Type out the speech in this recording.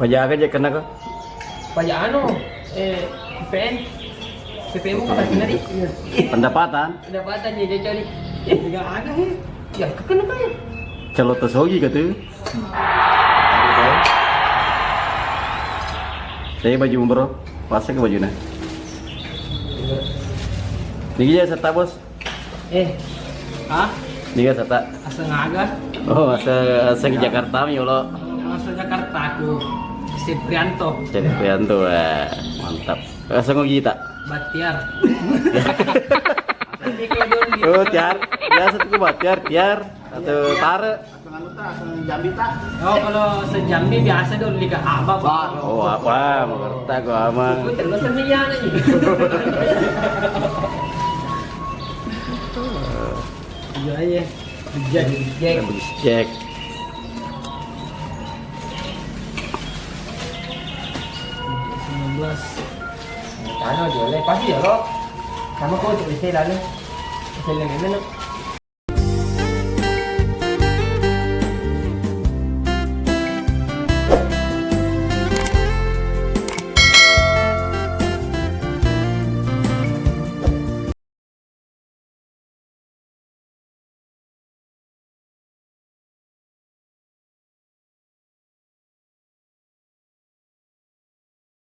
Pajak aja kena kok. Pajak anu, PPN. PPN mo ka tadi. Pendapatan. Pendapatan dia cari. Enggak ada ya. Ya kena kaya. Kalau tersogi kata. Saya baju umroh, pasang ke bajunya. Niki ya serta bos. Hah? Niki serta. Asa ngaga? Oh, asa ke Jakarta mi lo. Asa Jakarta aku. Si Prianto. Jadi Prianto, mantap. Asa ngogi tak? Batiar. Oh, tiar. Biasa tuh tiar atau tare. Oh, kalau sejambi biasa dong liga apa, Bang? Oh, apa? Mengerti gua ama. Aku terus sendirian aja. Iya aja. Jack. Jack. Ano, dia pasti ya lo. Sama kau tuh bisa lalu. Bisa lagi mana?